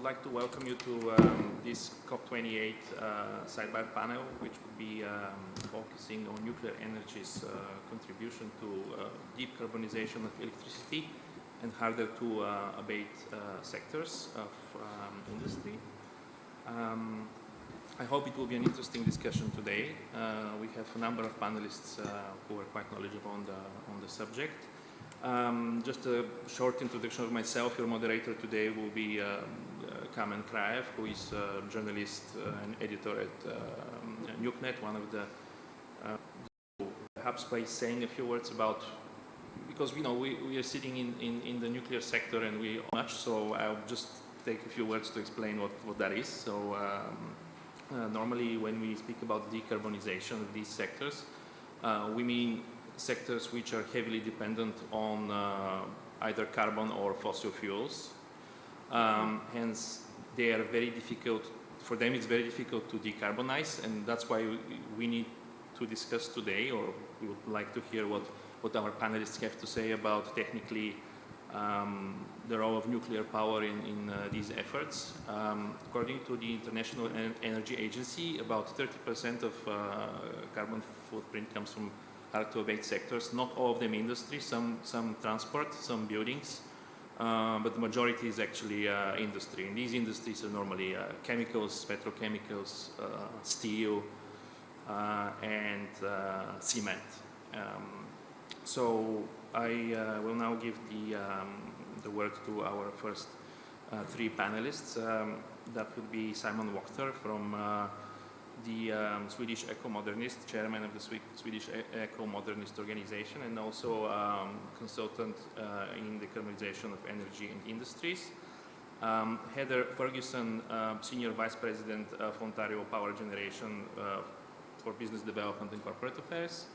would like to welcome you to this COP28 sidebar panel, which will be focusing on nuclear energy's contribution to decarbonization of electricity and harder to abate sectors of industry. I hope it will be an interesting discussion today. We have a number of panelists who are quite knowledgeable on the subject. Just a short introduction of myself. Your moderator today will be Kamen Kraev, who is a journalist and editor at NukeNet, one of the perhaps by saying a few words about, because we are sitting in the nuclear sector and we much, so I'll just take a few words to explain what that is. So normally when we speak about decarbonization of these sectors, we mean sectors which are heavily dependent on either carbon or fossil fuels. Hence, they are very difficult, for them it's very difficult to decarbonize, and that's why we need to discuss today, or we would like to hear what our panelists have to say about technically the role of nuclear power in these efforts. According to the International Energy Agency, about 30% of carbon footprint comes from hard-to-abate sectors, not all of them industry, some transport, some buildings, but the majority is actually industry. And these industries are normally chemicals, petrochemicals, steel, and cement. So I will now give the word to our first three panelists. That would be Simon Wachter from the Swedish Eco-Modernist, chairman of the Swedish Eco-Modernist organization, and also consultant in the decarbonization of energy and industries. Heather Ferguson, senior vice president of Ontario Power Generation for business development and corporate affairs,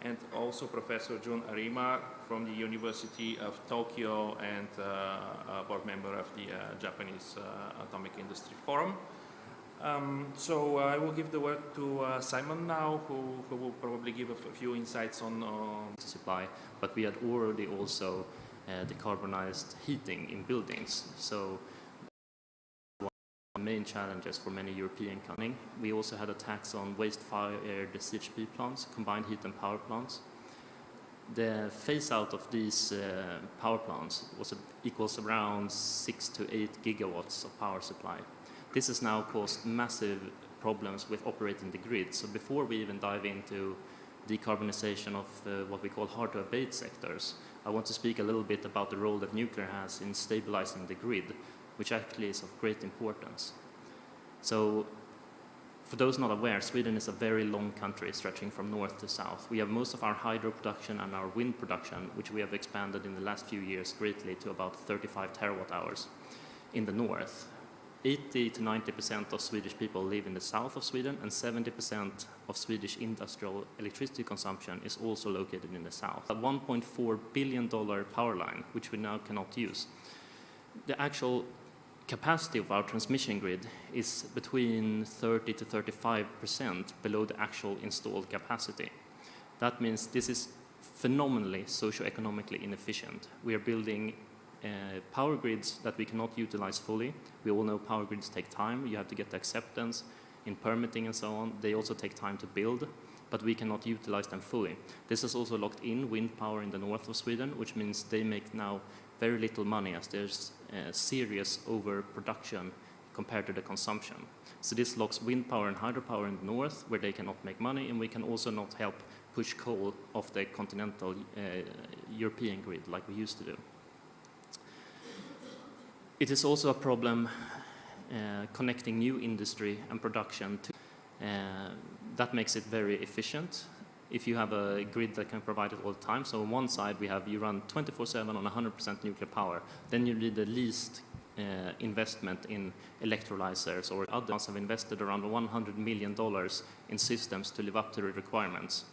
and also Professor Jun Arima from the University of Tokyo and a board member of the Japanese Atomic Industry Forum. So I will give the word to Simon now, who will probably give a few insights on supply, but we had already also decarbonized heating in buildings. So one of the main challenges for many European companies. We also had a tax on waste-fired CHP plants, combined heat and power plants. The phase out of these power plants equals around 6 to 8 gigawatts of power supply. This has now caused massive problems with operating the grid. So before we even dive into decarbonization of what we call hard-to-abate sectors, I want to speak a little bit about the role that nuclear has in stabilizing the grid, which actually is of great importance. So for those not aware, Sweden is a very long country stretching from north to south. We have most of our hydro production and our wind production, which we have expanded in the last few years greatly to about 35 terawatt hours in the north. 80 to 90% of Swedish people live in the south of Sweden, and 70% of Swedish industrial electricity consumption is also located in the south. A $1.4 billion power line, which we now cannot use. The actual capacity of our transmission grid is between 30 to 35% below the actual installed capacity. That means this is phenomenally socio-economically inefficient. We are building power grids that we cannot utilize fully. We all know power grids take time. You have to get the acceptance in permitting and so on. They also take time to build, but we cannot utilize them fully. This has also locked in wind power in the north of Sweden, which means they make now very little money as there's serious overproduction compared to the consumption. So this locks wind power and hydropower in the north, where they cannot make money, and we can also not help push coal off the continental European grid like we used to do. It is also a problem connecting new industry and production to that makes it very efficient if you have a grid that can provide it all the time. So on one side you run 24/7 on 100% nuclear power, then you need the least investment in electrolyzers, or others have invested around $100 million in systems to live up to the requirements.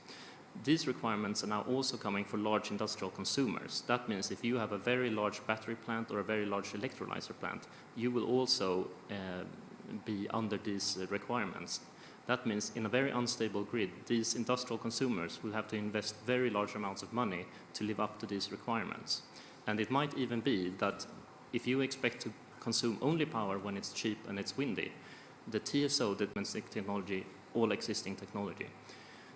These requirements are now also coming for large industrial consumers. That means if you have a very large battery plant or a very large electrolyzer plant, you will also be under these requirements. That means in a very unstable grid, these industrial consumers will have to invest very large amounts of money to live up to these requirements. And it might even be that if you expect to consume only power when it's cheap and it's windy. The TSO, the domestic technology, all existing technology.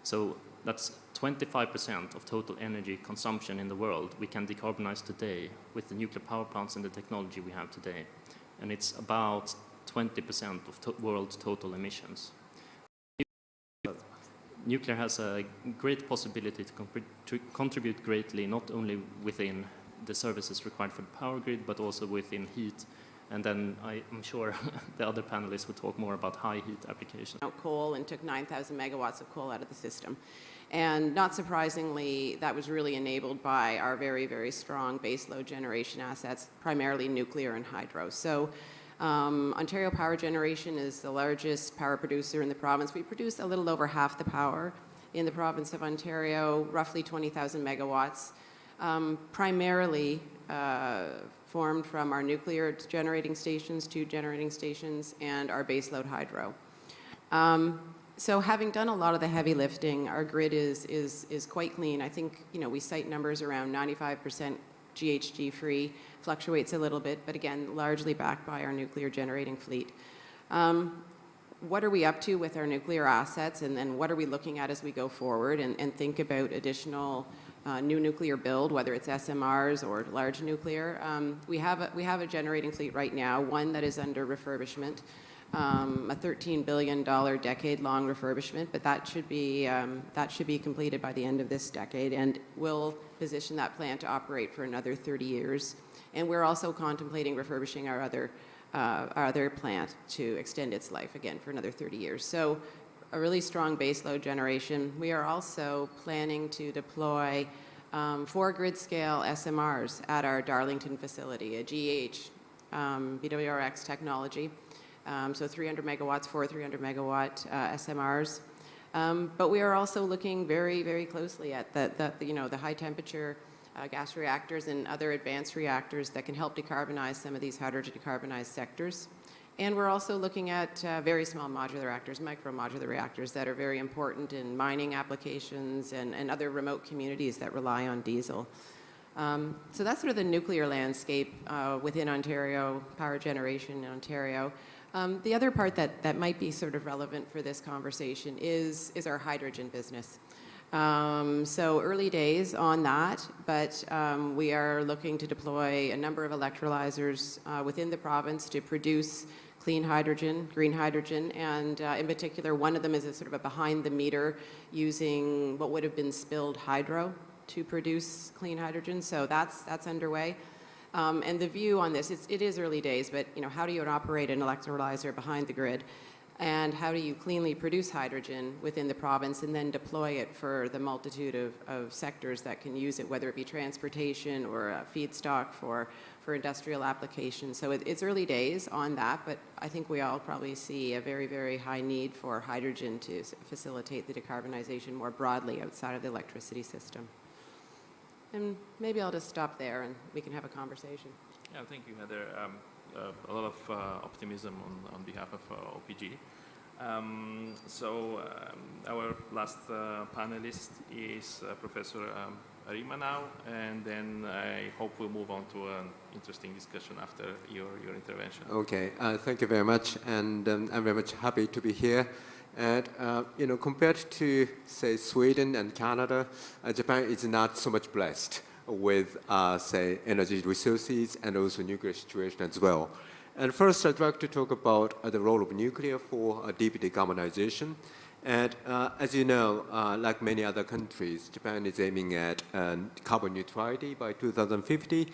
So that's 25% of total energy consumption in the world we can decarbonize today with the nuclear power plants and the technology we have today. And it's about 20% of world total emissions. Nuclear has a great possibility to contribute greatly, not only within the services required for the power grid, but also within heat. And then I'm sure the other panelists will talk more about high heat applications. Coal and took 9,000 megawatts of coal out of the system. And not surprisingly, that was really enabled by our very, very strong baseload generation assets, primarily nuclear and hydro. So Ontario Power Generation is the largest power producer in the province. We produce a little over half the power in the province of Ontario, roughly 20,000 megawatts, primarily formed from our nuclear generating stations, 2 generating stations, and our baseload hydro. So having done a lot of the heavy lifting, our grid is quite clean. I think, we cite numbers around 95% GHG free, fluctuates a little bit, but again, largely backed by our nuclear generating fleet. What are we up to with our nuclear assets, and then what are we looking at as we go forward and think about additional new nuclear build, whether it's SMRs or large nuclear? We have a generating fleet right now, one that is under refurbishment, a $13 billion decade-long refurbishment, but that should be completed by the end of this decade, and we'll position that plant to operate for another 30 years. And we're also contemplating refurbishing our other plant to extend its life again for another 30 years. So a really strong baseload generation. We are also planning to deploy 4 grid-scale SMRs at our Darlington facility, a GH BWRX technology. So 300 megawatts, 4 300 megawatt SMRs. But we are also looking very, very closely at the high temperature gas reactors and other advanced reactors that can help decarbonize some of these harder to decarbonize sectors. And we're also looking at very small modular reactors, micro modular reactors that are very important in mining applications and other remote communities that rely on diesel. So that's sort of the nuclear landscape within Ontario, power generation in Ontario. The other part that might be sort of relevant for this conversation is our hydrogen business. So early days on that, but we are looking to deploy a number of electrolyzers within the province to produce clean hydrogen, green hydrogen, and in particular, one of them is a sort of a behind-the-meter using what would have been spilled hydro to produce clean hydrogen. So that's underway. And the view on this, it is early days, but how do you operate an electrolyzer behind the grid? And how do you cleanly produce hydrogen within the province and then deploy it for the multitude of sectors that can use it, whether it be transportation or a feedstock for industrial applications. So it's early days on that, but I think we all probably see a very, very high need for hydrogen to facilitate the decarbonization more broadly outside of the electricity system. And maybe I'll just stop there and we can have a conversation. Yeah, thank you, Heather. A lot of optimism on behalf of OPG. Our last panelist is Professor Arima now, and then I hope we'll move on to an interesting discussion after your intervention. Okay, thank you very much, and I'm very much happy to be here. And compared to, say, Sweden and Canada, Japan is not so much blessed with, say, energy resources and also nuclear situation as well. And first, I'd like to talk about the role of nuclear for deep decarbonization. And as you know, like many other countries, Japan is aiming at carbon neutrality by 2050.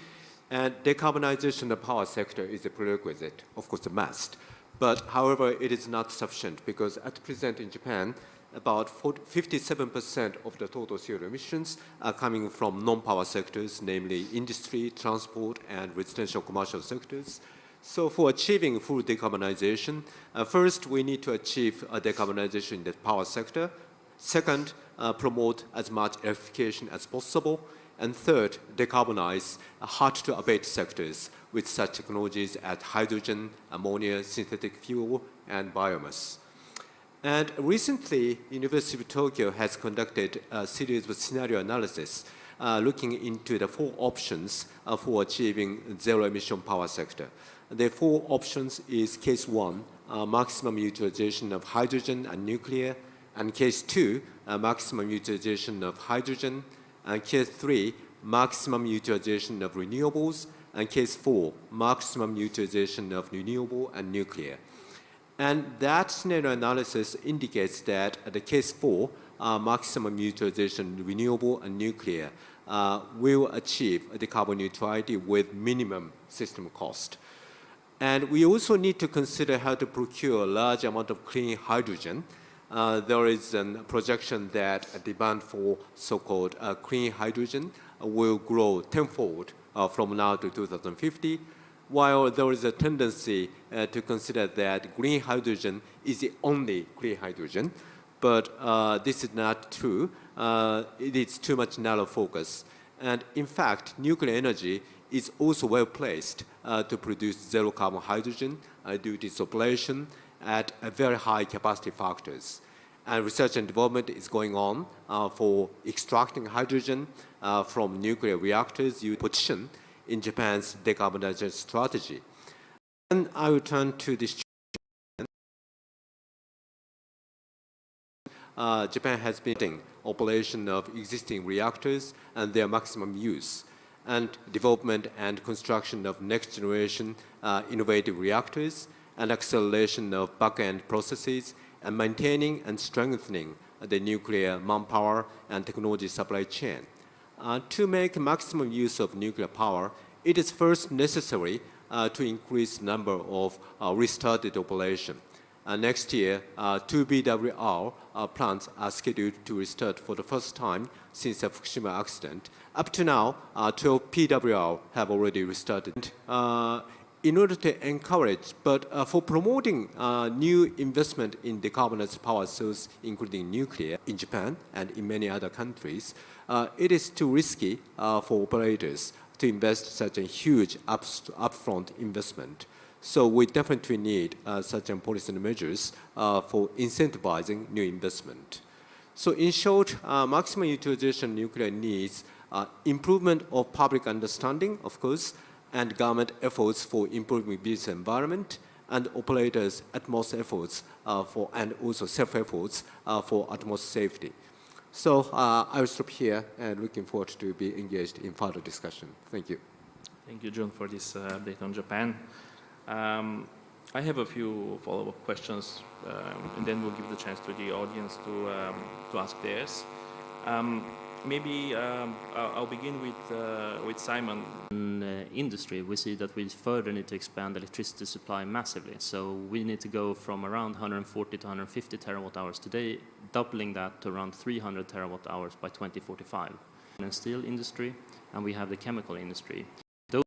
And decarbonization of the power sector is a prerequisite, of course, a must. But however, it is not sufficient because at present in Japan, about 57% of the total CO2 emissions are coming from non-power sectors, namely industry, transport, and residential commercial sectors. So for achieving full decarbonization, first we need to achieve a decarbonization in the power sector. Second, promote as much electrification as possible. And third, decarbonize hard-to-abate sectors with such technologies as hydrogen, ammonia, synthetic fuel, and biomass. And recently, University of Tokyo has conducted a series of scenario analysis looking into the 4 options for achieving zero-emission power sector. The four options is case one, maximum utilization of hydrogen and nuclear, and case two, maximum utilization of hydrogen, and case three, maximum utilization of renewables, and case four, maximum utilization of renewable and nuclear. And that scenario analysis indicates that the case four, maximum utilization renewable and nuclear, will achieve the carbon neutrality with minimum system cost. And we also need to consider how to procure a large amount of clean hydrogen. There is a projection that a demand for so-called clean hydrogen will grow tenfold from now to 2050, while there is a tendency to consider that green hydrogen is the only clean hydrogen. But this is not true. It is too much narrow focus. And in fact, nuclear energy is also well placed to produce zero carbon hydrogen due to its operation at a very high capacity factors. And research and development is going on for extracting hydrogen from nuclear reactors, position in Japan's decarbonization strategy. And I will turn to this. Japan has been in operation of existing reactors and their maximum use, and development and construction of next generation innovative reactors, and acceleration of back-end processes, and maintaining and strengthening the nuclear manpower and technology supply chain. To make maximum use of nuclear power, it is first necessary to increase the number of restarted operations. Next year, 2 BWR plants are scheduled to restart for the first time since the Fukushima accident. Up to now, 12 PWR have already restarted. In order to encourage, but for promoting new investment in decarbonized power sources, including nuclear, in Japan and in many other countries, it is too risky for operators to invest such a huge upfront investment. So we definitely need such policy measures for incentivizing new investment. So in short, maximum utilization nuclear needs improvement of public understanding, of course, and government efforts for improving business environment, and operators' utmost efforts and also self-efforts for utmost safety. So I will stop here and looking forward to be engaged in further discussion. Thank you. Thank you, Jun, for this update on Japan. I have a few follow-up questions, and then we'll give the chance to the audience to ask theirs. Maybe I'll begin with Simon. In industry, we see that we further need to expand electricity supply massively. So we need to go from around 140 to 150 terawatt hours today, doubling that to around 300 terawatt hours by 2045. In the steel industry, and we have the chemical industry. Those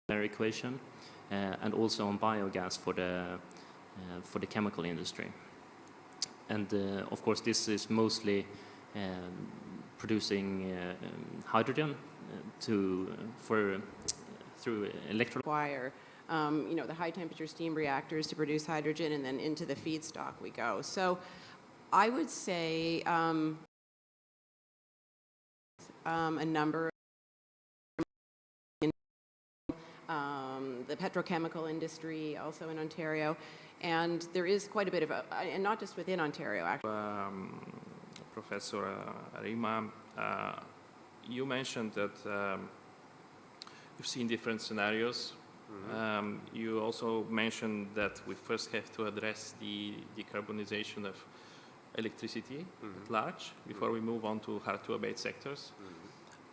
equation, and also on biogas for the chemical industry. And of course, this is mostly producing hydrogen through electrolysis. Require, the high temperature steam reactors to produce hydrogen, and then into the feedstock we go. So I would say a number the petrochemical industry also in Ontario, and there is quite a bit of and not just within Ontario actually. Professor Arima, you mentioned that you've seen different scenarios. Mm-hmm. You also mentioned that we first have to address the decarbonization of electricity mm-hmm. at large before we move on to hard-to-abate sectors.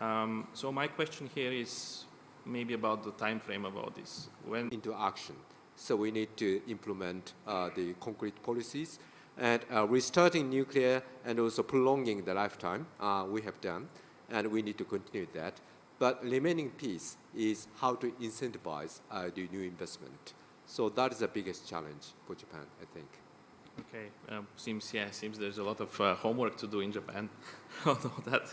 Mm-hmm. So my question here is maybe about the time frame about this. When into action. So we need to implement the concrete policies, and restarting nuclear and also prolonging the lifetime we have done, and we need to continue that. But remaining piece is how to incentivize the new investment. So that is the biggest challenge for Japan, I think. Okay, seems there's a lot of homework to do in Japan on all that.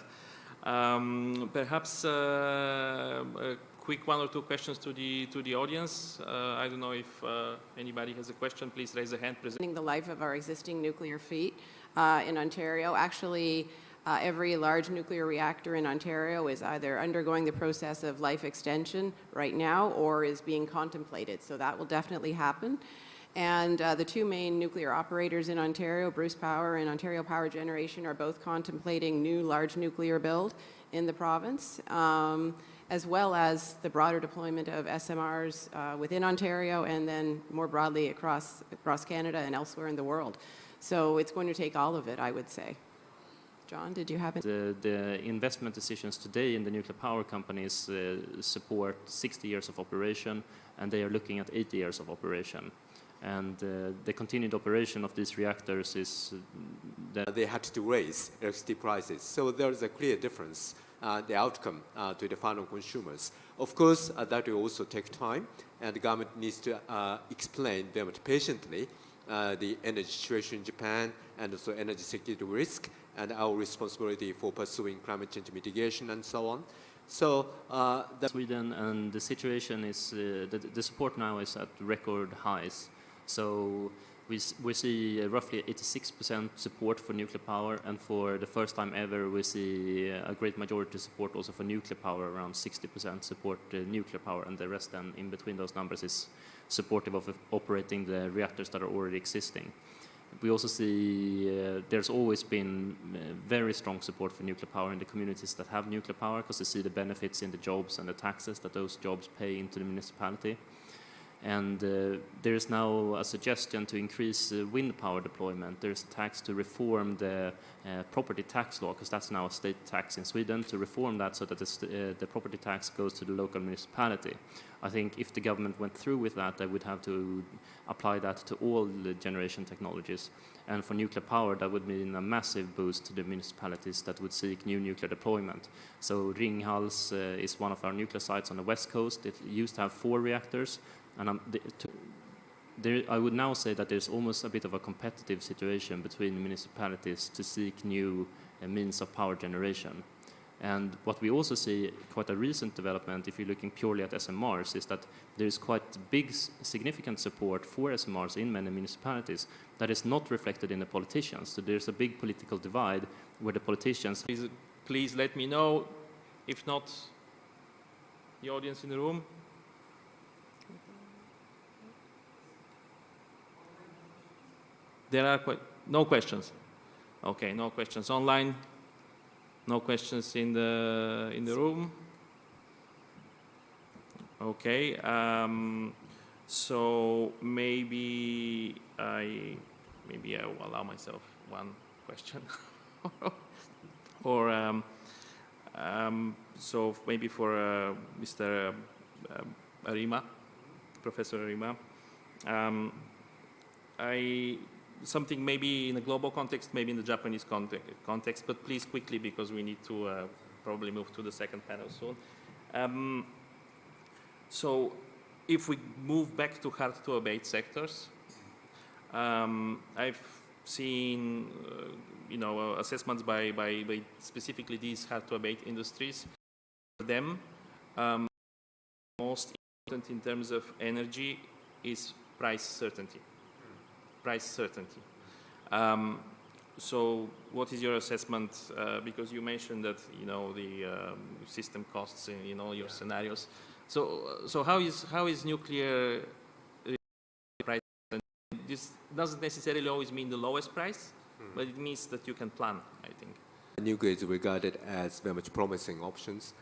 Perhaps a quick one or two questions to the audience. I don't know if anybody has a question. Please raise a hand. The life of our existing nuclear fleet in Ontario. Actually, Every large nuclear reactor in Ontario is either undergoing the process of life extension right now or is being contemplated. So that will definitely happen. And the two main nuclear operators in Ontario, Bruce Power and Ontario Power Generation, are both contemplating new large nuclear build in the province, as well as the broader deployment of SMRs within Ontario and then more broadly across Canada and elsewhere in the world. So it's going to take all of it, I would say. John, did you have it? The investment decisions today in the nuclear power companies support 60 years of operation, and they are looking at 80 years of operation. And the continued operation of these reactors is that they had to raise electricity prices. So there is a clear difference, the outcome to the final consumers. Of course, that will also take time, and the government needs to explain very much patiently the energy situation in Japan and also energy security risk and our responsibility for pursuing climate change mitigation and so on. So Sweden, and the situation is, the support now is at record highs. So we see roughly 86% support for nuclear power, and for the first time ever we see a great majority support also for nuclear power, around 60% support nuclear power, and the rest then in between those numbers is supportive of operating the reactors that are already existing. We also see there's always been very strong support for nuclear power in the communities that have nuclear power, because they see the benefits in the jobs and the taxes that those jobs pay into the municipality. And there is now a suggestion to increase wind power deployment. There's a tax to reform the property tax law, because that's now a state tax in Sweden, to reform that so that the property tax goes to the local municipality. I think if the government went through with that, they would have to apply that to all the generation technologies. And for nuclear power, that would mean a massive boost to the municipalities that would seek new nuclear deployment. So Ringhals is one of our nuclear sites on the west coast. It used to have 4 reactors. And I would now say that there's almost a bit of a competitive situation between municipalities to seek new means of power generation. And what we also see, quite a recent development, if you're looking purely at SMRs, is that there's quite big, significant support for SMRs in many municipalities that is not reflected in the politicians. So there's a big political divide where the politicians... Please let me know, if not the audience in the room. There are no questions. Okay, no questions online. No questions in the room. Okay. So maybe I will allow myself one question, or so maybe for Mr. Arima, Professor Arima. Something maybe in a global context, maybe in the Japanese context, but please quickly, because we need to probably move to the second panel soon. So if we move back to hard-to-abate sectors, I've seen assessments by specifically these hard-to-abate industries. For them, most important in terms of energy is price certainty. So what is your assessment, because you mentioned that the system costs in all your scenarios, so how is nuclear price? This doesn't necessarily always mean the lowest price, but it means that you can plan, I think. Nuclear is regarded as very much promising options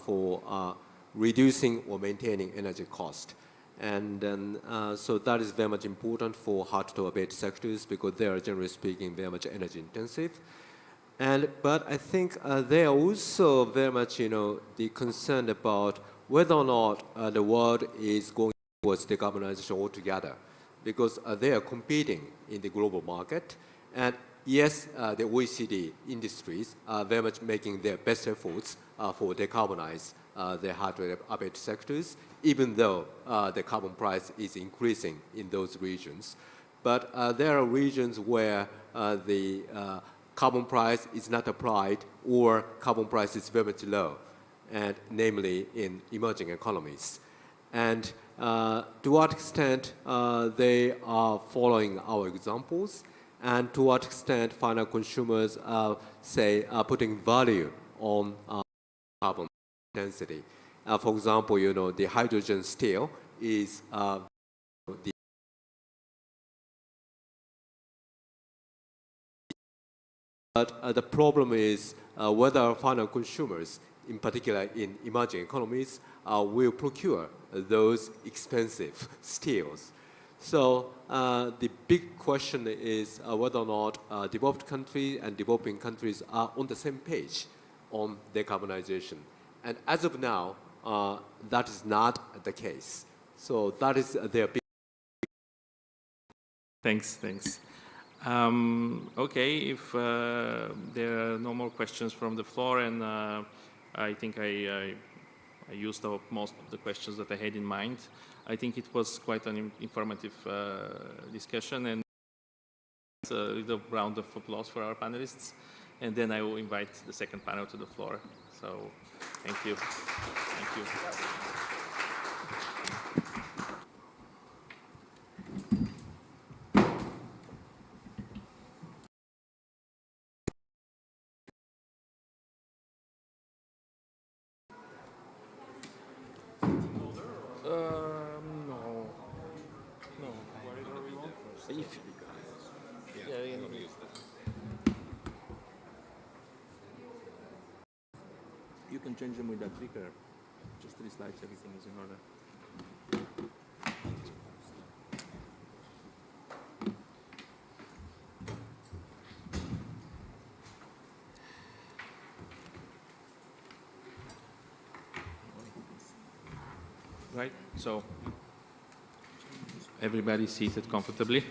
for reducing or maintaining energy cost. And then, so that is very much important for hard-to-abate sectors, because they are, generally speaking, very much energy intensive. But I think they are also very much, the concern about whether or not the world is going towards decarbonization altogether, because they are competing in the global market. And yes, the OECD industries are very much making their best efforts for decarbonize the hard-to-abate sectors, even though the carbon price is increasing in those regions. But there are regions where the carbon price is not applied, or carbon price is very much low, and namely in emerging economies. And to what extent they are following our examples, and to what extent final consumers are, say, are putting value on carbon intensity. For example, the hydrogen steel is but the problem is whether final consumers, in particular in emerging economies, will procure those expensive steels. So the big question is whether or not developed countries and developing countries are on the same page on decarbonization. And as of now, that is not the case. So that is their big. Thanks. Okay, if there are no more questions from the floor, and I think I used up most of the questions that I had in mind. I think it was quite an informative discussion, and a little round of applause for our panelists. And then I will invite the second panel to the floor. So, thank you. Thank you. No. If, you can change them with that clicker. Just 3 slides, everything is in order. Right, so everybody seated comfortably.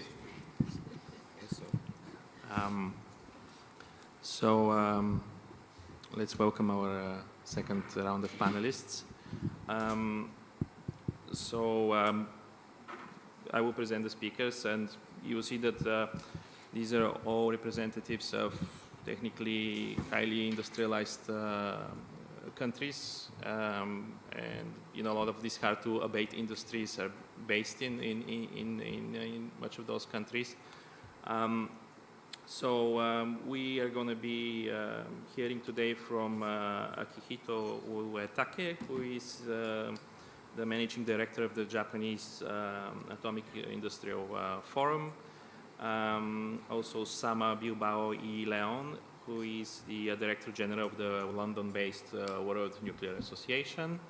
Let's welcome our second round of panelists. I will present the speakers, and you will see that these are all representatives of technically highly industrialized countries, and a lot of these hard-to-abate industries are based in much of those countries. We are going to be hearing today from Akihito Uetake, who is the managing director of the Japanese Atomic Industrial Forum. Also Sama Bilbao y Leon, who is the Director General of the London-based World Nuclear Association.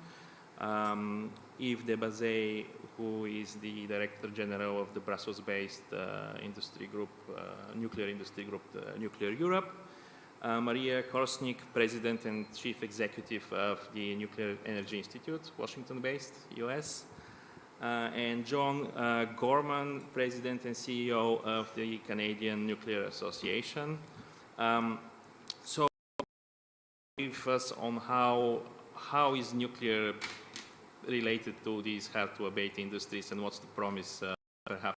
Yves Debazay, who is the Director General of the Brussels-based industry group, nuclear industry group, Nuclear Europe. Maria Korsnick, President and Chief Executive of the Nuclear Energy Institute, Washington-based, US. And John Gorman, President and CEO of the Canadian Nuclear Association. So, brief us on how is nuclear related to these hard-to-abate industries, and what's the promise, perhaps?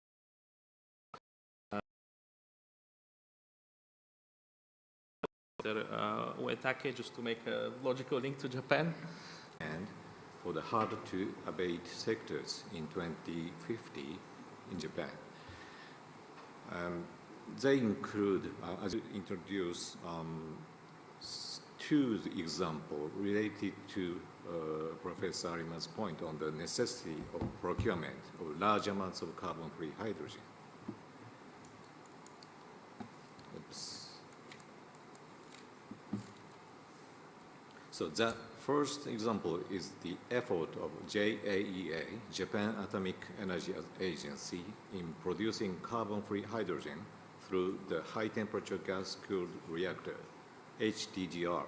Uetake, just to make a logical link to Japan. And for the hard-to-abate sectors in 2050 in Japan. They include, as you introduce, 2 examples related to Professor Arima's point on the necessity of procurement of large amounts of carbon-free hydrogen. Oops. So the first example is the effort of JAEA, Japan Atomic Energy Agency, in producing carbon-free hydrogen through the high-temperature gas-cooled reactor, HTGR.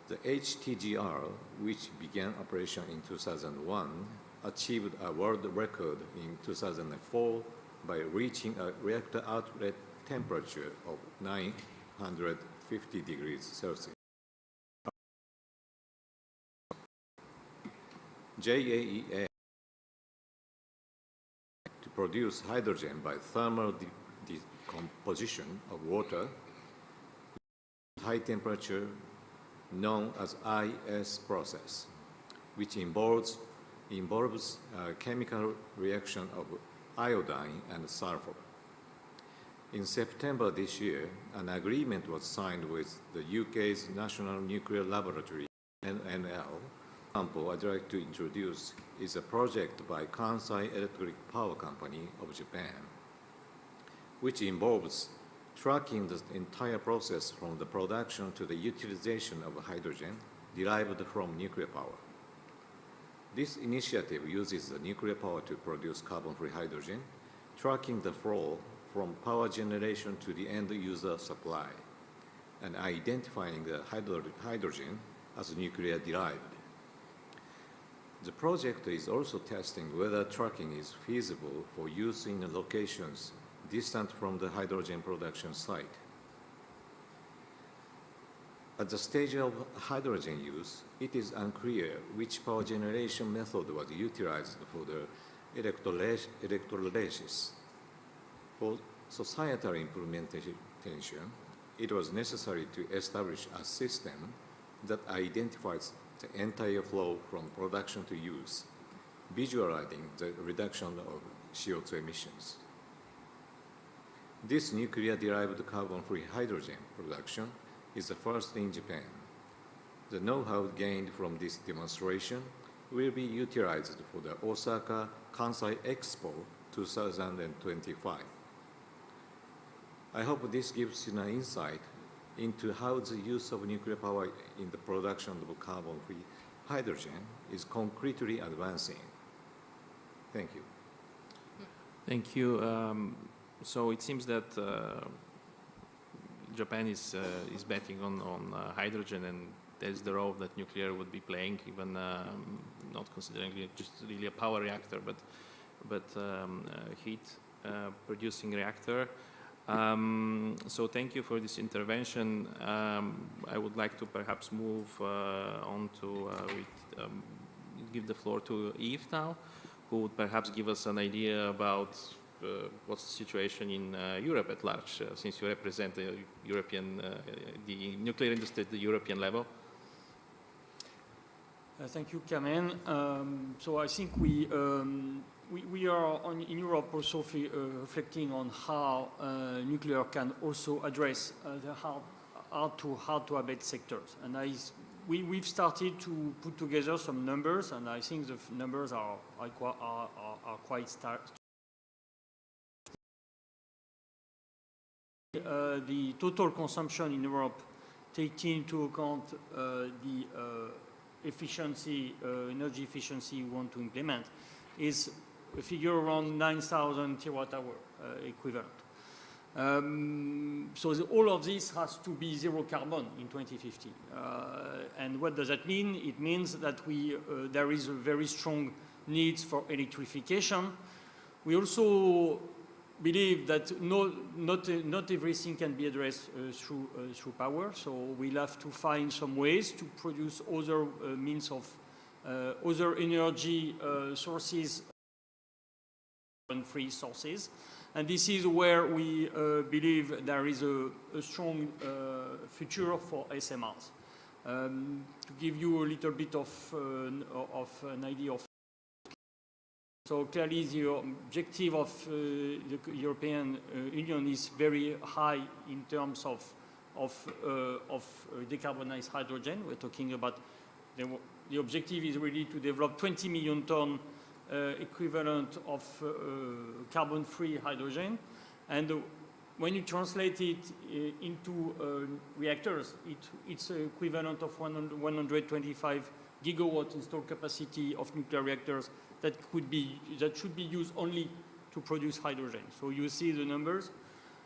The HTGR, which began operation in 2001, achieved a world record in 2004 by reaching a reactor outlet temperature of 950 degrees Celsius. JAEA to produce hydrogen by thermal decomposition of water, high temperature known as IS process, which involves chemical reaction of iodine and sulfur. In September this year, an agreement was signed with the UK's National Nuclear Laboratory, NNL. The example I'd like to introduce is a project by Kansai Electric Power Company of Japan, which involves tracking the entire process from the production to the utilization of hydrogen derived from nuclear power. This initiative uses the nuclear power to produce carbon-free hydrogen, tracking the flow from power generation to the end user supply, and identifying the hydrogen as nuclear derived. The project is also testing whether tracking is feasible for use in locations distant from the hydrogen production site. At the stage of hydrogen use, it is unclear which power generation method was utilized for the electrolysis. For societal implementation, it was necessary to establish a system that identifies the entire flow from production to use, visualizing the reduction of CO2 emissions. This nuclear-derived carbon-free hydrogen production is the first in Japan. The know-how gained from this demonstration will be utilized for the Osaka Kansai Expo 2025. I hope this gives you an insight into how the use of nuclear power in the production of carbon-free hydrogen is concretely advancing. Thank you. Thank you. So it seems that Japan is betting on hydrogen, and there's the role that nuclear would be playing, even not considering it just really a power reactor, but heat producing reactor. So thank you for this intervention. I would like to perhaps move on to give the floor to Yves now, who would perhaps give us an idea about what's the situation in Europe at large, since you represent the European, the nuclear industry at the European level. Thank you, Kamen. So I think we are in Europe also reflecting on how nuclear can also address the hard-to-abate sectors. And we've started to put together some numbers, and I think the numbers are quite stark. The total consumption in Europe, taking into account the energy efficiency we want to implement, is a figure around 9,000 terawatt-hour equivalent. So all of this has to be zero carbon in 2050. And what does that mean? It means that there is a very strong need for electrification. We also believe that not everything can be addressed through power. So we'll have to find some ways to produce other means of other energy sources, free sources. And this is where we believe there is a strong future for SMRs. To give you a little bit of an idea of, so clearly the objective of the European Union is very high in terms of decarbonized hydrogen. We're talking about the objective is really to develop 20 million ton equivalent of carbon-free hydrogen. And when you translate it into reactors, it's equivalent of 125 gigawatt installed capacity of nuclear reactors that should be used only to produce hydrogen. So you see the numbers.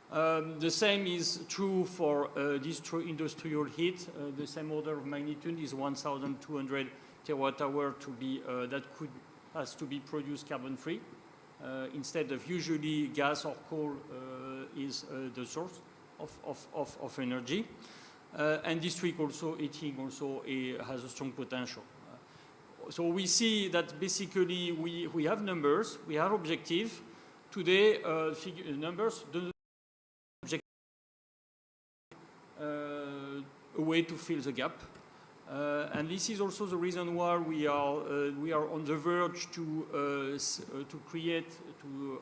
The same is true for industrial heat. The same order of magnitude is 1,200 terawatt-hour has to be produced carbon-free, instead of usually gas or coal is the source of energy. And district also, heating also has a strong potential. So we see that basically we have numbers, we have objective. Today, numbers don't a way to fill the gap. And this is also the reason why we are on the verge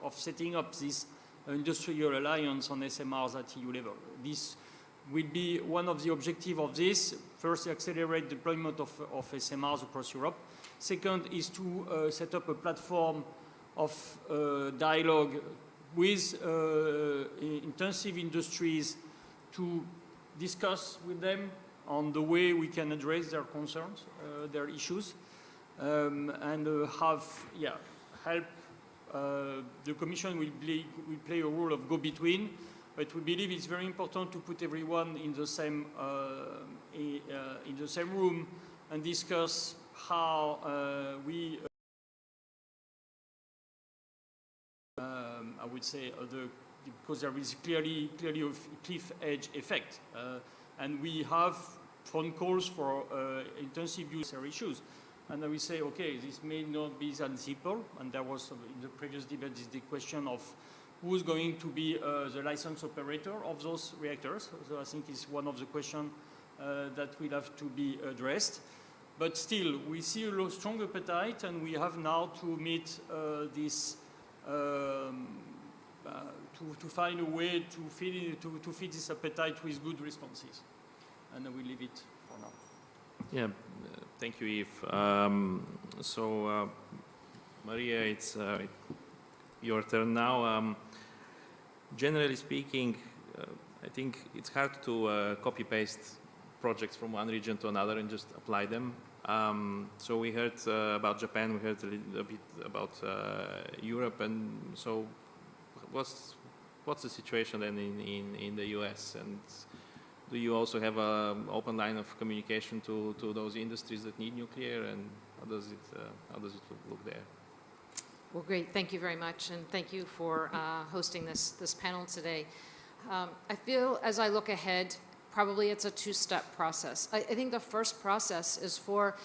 of setting up this industrial alliance on SMRs at EU level. This will be one of the objectives of this. First, accelerate deployment of SMRs across Europe. Second is to set up a platform of dialogue with intensive industries to discuss with them on the way we can address their concerns, their issues, and help. The Commission will play a role of go-between, but we believe it's very important to put everyone in the same room and discuss how I would say because there is clearly a cliff edge effect, and we have phone calls for intensive user issues. And then we say, okay, this may not be that simple. And there was, in the previous debate, the question of who's going to be the license operator of those reactors. So I think it's one of the questions that will have to be addressed. But still, we see a strong appetite, and we have now to meet this, to find a way to feed this appetite with good responses. And I will leave it for now. Yeah, thank you, Yves. Maria, it's your turn now. Generally speaking, I think it's hard to copy-paste projects from one region to another and just apply them. So we heard about Japan, we heard a little bit about Europe, and so what's the situation then in the US? And do you also have an open line of communication to those industries that need nuclear, and how does it look there? Well, great. Thank you very much, and thank you for hosting this panel today. I feel as I look ahead, probably it's a two-step process. I think the first process is for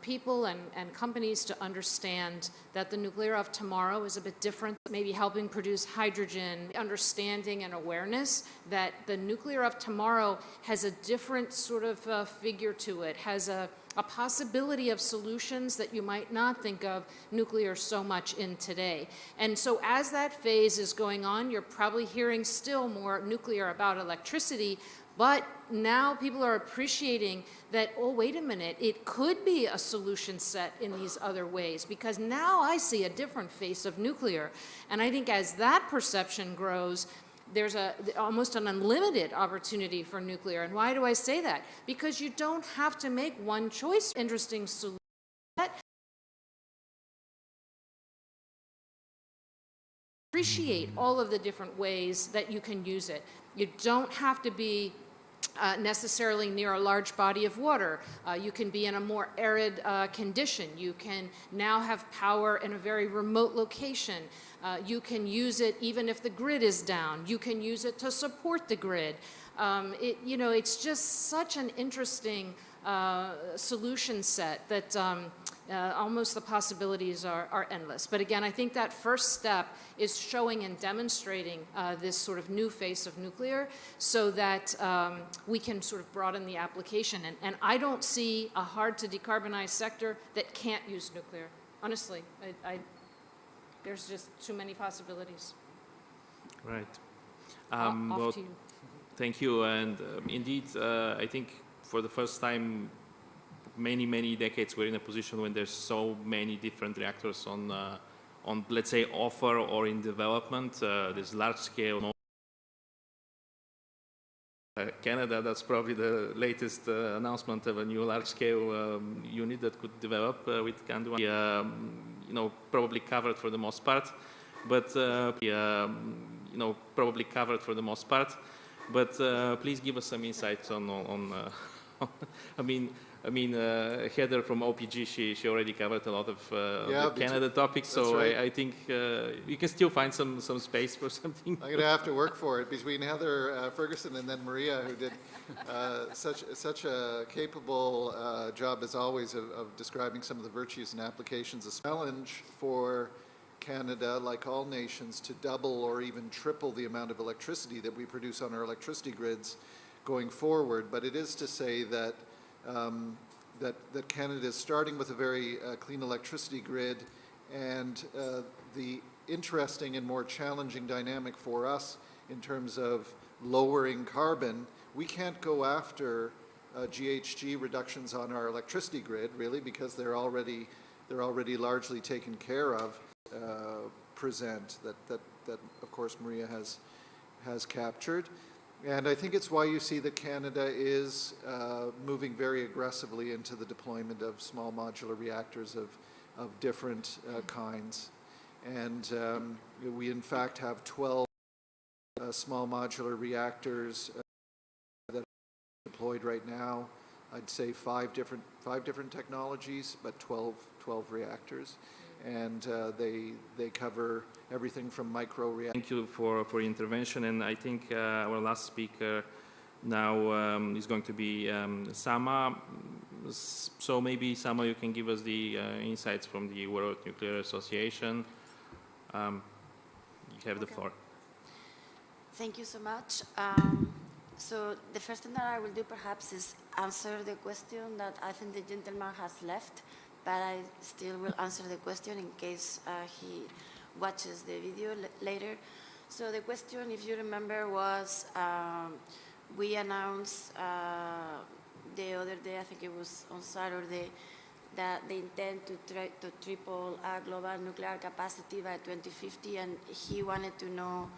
people and companies to understand that the nuclear of tomorrow is a bit different, maybe helping produce hydrogen, understanding and awareness that the nuclear of tomorrow has a different sort of figure to it, has a possibility of solutions that you might not think of nuclear so much in today. And so as that phase is going on, you're probably hearing still more nuclear about electricity, but now people are appreciating that, oh, wait a minute, it could be a solution set in these other ways, because now I see a different face of nuclear. And I think as that perception grows, there's almost an unlimited opportunity for nuclear. And why do I say that? Because you don't have to make one choice. Interesting solution. Appreciate all of the different ways that you can use it. You don't have to be necessarily near a large body of water. You can be in a more arid condition. You can now have power in a very remote location. You can use it even if the grid is down. You can use it to support the grid. It's just such an interesting solution set that almost the possibilities are endless. But again, I think that first step is showing and demonstrating this sort of new face of nuclear so that we can sort of broaden the application. And I don't see a hard-to-decarbonize sector that can't use nuclear. Honestly, there's just too many possibilities. Right. Off to you. Thank you. And indeed, I think for the first time, many decades, we're in a position when there's so many different reactors on let's say, offer or in development. There's large scale. Canada, that's probably the latest announcement of a new large-scale unit that could develop with CANDU. Probably covered for the most part, but probably covered for the most part. But please give us some insights on Heather from OPG, she already covered a lot of the Canada topics, so right. I think you can still find some space for something. I'm going to have to work for it between Heather Ferguson and then Maria, who did such a capable job as always of describing some of the virtues and applications. A challenge for Canada, like all nations, to double or even triple the amount of electricity that we produce on our electricity grids going forward. But it is to say that Canada is starting with a very clean electricity grid, and the interesting and more challenging dynamic for us in terms of lowering carbon. We can't go after GHG reductions on our electricity grid, really, because they're already largely taken care of. Present that of course Maria has captured, and I think it's why you see that Canada is moving very aggressively into the deployment of small modular reactors of different kinds, and we in fact have 12 small modular reactors that are deployed right now. I'd say five different technologies, but 12 reactors, and they cover everything from micro reactors. Thank you for your intervention, and I think our last speaker now is going to be Sama. So maybe Sama, you can give us the insights from the World Nuclear Association. You have the floor. Thank you so much. So the first thing that I will do perhaps is answer the question that I think the gentleman has left, but I still will answer the question in case he watches the video later. So the question, if you remember, was we announced the other day, I think it was on Saturday, that they intend to triple global nuclear capacity by 2050, and he wanted to know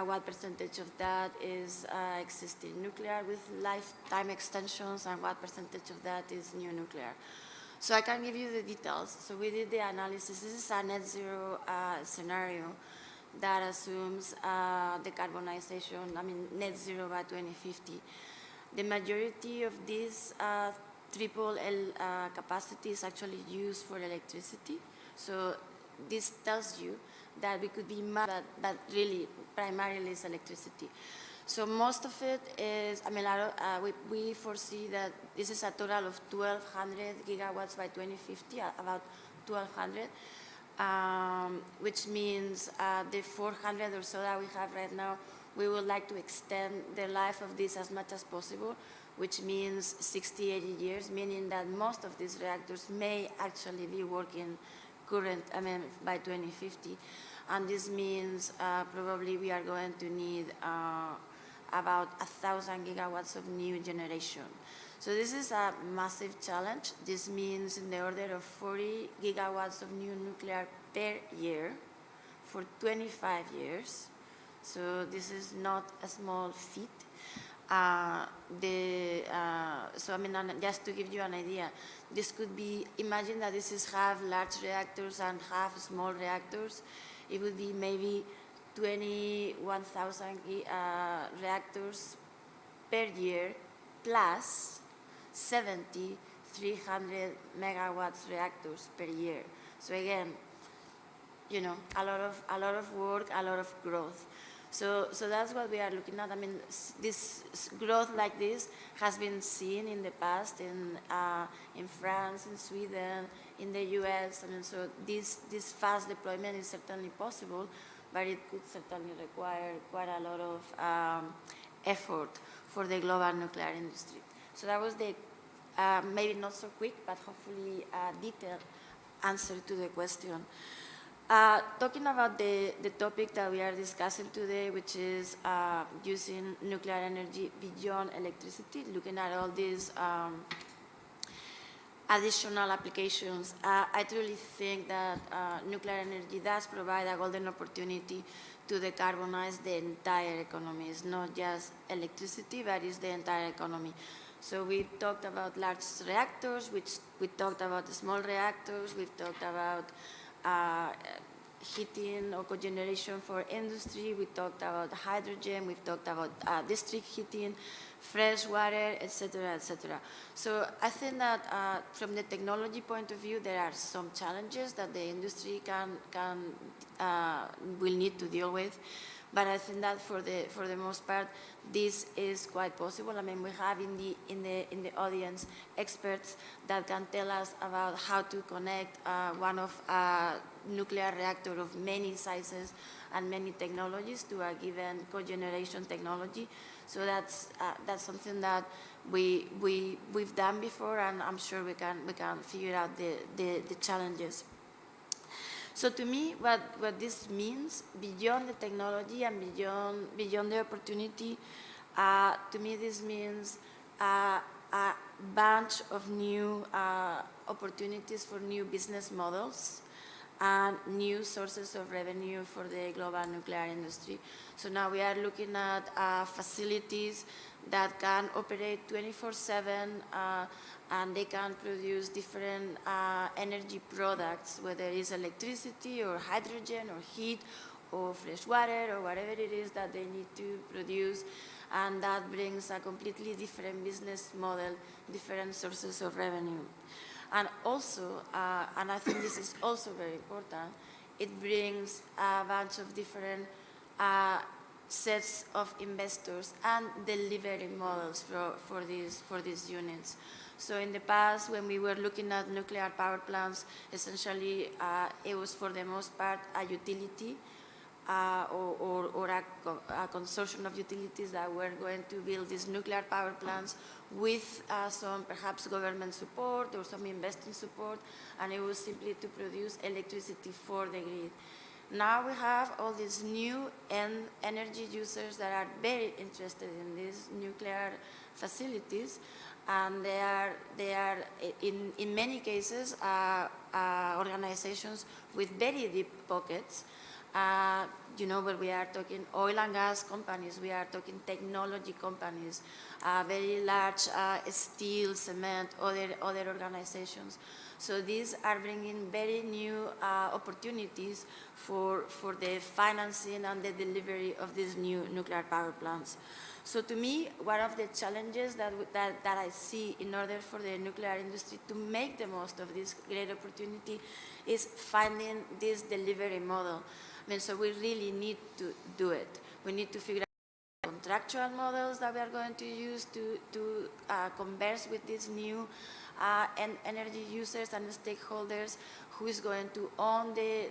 what percentage of that is existing nuclear with lifetime extensions and what percentage of that is new nuclear. So I can give you the details. So we did the analysis. This is a net zero scenario that assumes decarbonization, net zero by 2050. The majority of these triple L capacity is actually used for electricity. So this tells you that we could be much, but really primarily is electricity. So most of it is, we foresee that this is a total of 1,200 gigawatts by 2050, about 1,200, which means the 400 or so that we have right now, we would like to extend the life of this as much as possible, which means 60, 80 years, meaning that most of these reactors may actually be working by 2050. And this means probably we are going to need about 1,000 gigawatts of new generation. So this is a massive challenge. This means in the order of 40 gigawatts of new nuclear per year for 25 years. So this is not a small feat. Just to give you an idea, this could be, imagine that this is half large reactors and half small reactors. It would be maybe 21,000 reactors per year plus 70 300 megawatts reactors per year. So again, a lot of work, a lot of growth. So that's what we are looking at. This growth like this has been seen in the past in France, in Sweden, in the US. So this fast deployment is certainly possible, but it could certainly require quite a lot of effort for the global nuclear industry. So that was the maybe not so quick, but hopefully detailed answer to the question. Talking about the topic that we are discussing today, which is using nuclear energy beyond electricity, looking at all these additional applications, I truly think that nuclear energy does provide a golden opportunity to decarbonize the entire economy. It's not just electricity, but it's the entire economy. So we've talked about large reactors, we talked about the small reactors, we've talked about heating or cogeneration for industry, we talked about hydrogen, we've talked about district heating, fresh water, etc., etc. So I think that from the technology point of view, there are some challenges that the industry will need to deal with. But I think that for the most part, this is quite possible. We have in the audience experts that can tell us about how to connect one of nuclear reactor of many sizes and many technologies to a given cogeneration technology. So that's something that we've done before, and I'm sure we can figure out the challenges. So to me, what this means, beyond the technology and beyond the opportunity, to me this means a bunch of new opportunities for new business models and new sources of revenue for the global nuclear industry. So now we are looking at facilities that can operate 24/7 and they can produce different energy products, whether it's electricity or hydrogen or heat or fresh water or whatever it is that they need to produce. And that brings a completely different business model, different sources of revenue. And also, and I think this is also very important, it brings a bunch of different sets of investors and delivery models for these units. So in the past, when we were looking at nuclear power plants, essentially it was for the most part a utility or a consortium of utilities that were going to build these nuclear power plants with some perhaps government support or some investing support, and it was simply to produce electricity for the grid. Now we have all these new energy users that are very interested in these nuclear facilities, and they are in many cases organizations with very deep pockets. You know, where we are talking oil and gas companies, we are talking technology companies, very large steel, cement, other organizations. So these are bringing very new opportunities for the financing and the delivery of these new nuclear power plants. So to me, one of the challenges that I see in order for the nuclear industry to make the most of this great opportunity is finding this delivery model. I mean, so we really need to do it. We need to figure out contractual models that we are going to use to converse with these new energy users and stakeholders, who is going to own the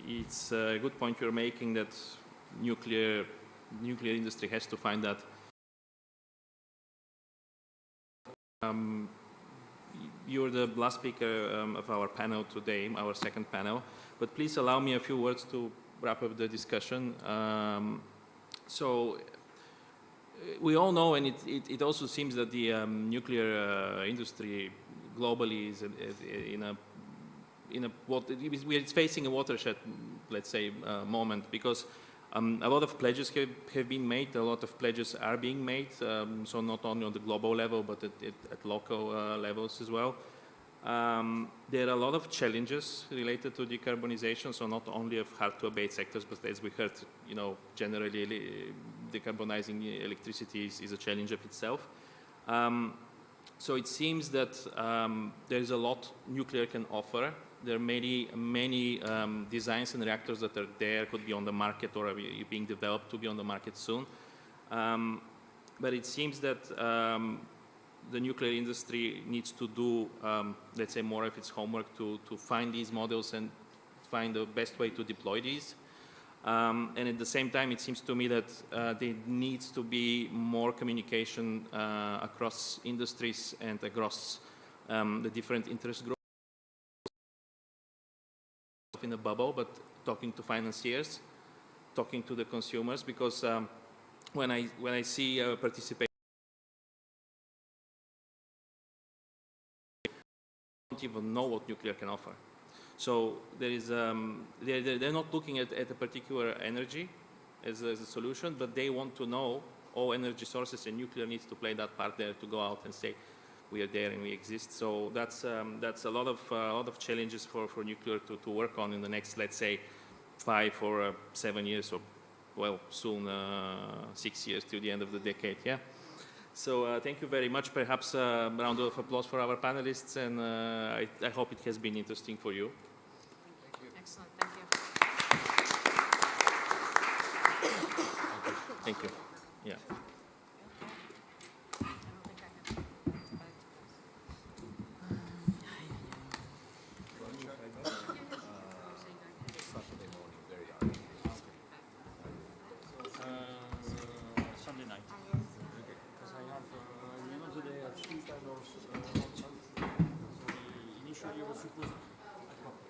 It's a good point you're making that nuclear industry has to find that. You're the last speaker of our panel today, our second panel, but please allow me a few words to wrap up the discussion. So we all know, and it also seems that the nuclear industry globally is it's facing a watershed, let's say, moment, because a lot of pledges have been made, a lot of pledges are being made, so not only on the global level, but at local levels as well. There are a lot of challenges related to decarbonization, so not only of hard-to-abate sectors, but as we heard, you know, generally decarbonizing electricity is a challenge of itself. So it seems that there is a lot nuclear can offer. There are many designs and reactors that are there, could be on the market or are being developed to be on the market soon. But it seems that the nuclear industry needs to do, let's say, more of its homework to find these models and find the best way to deploy these. And at the same time, it seems to me that there needs to be more communication across industries and across the different interest groups in a bubble, but talking to financiers, talking to the consumers, because when I see participation, I don't even know what nuclear can offer. So there is they're not looking at a particular energy as a solution, but they want to know all energy sources, and nuclear needs to play that part there to go out and say we are there and we exist. So that's a lot of challenges for nuclear to work on in the next, let's say, 5 or 7 years, or well, soon 6 years till the end of the decade. Yeah. So thank you very much. Perhaps a round of applause for our panelists, and I hope it has been interesting for you. Thank you. Excellent. Thank you. Thank you. Yeah.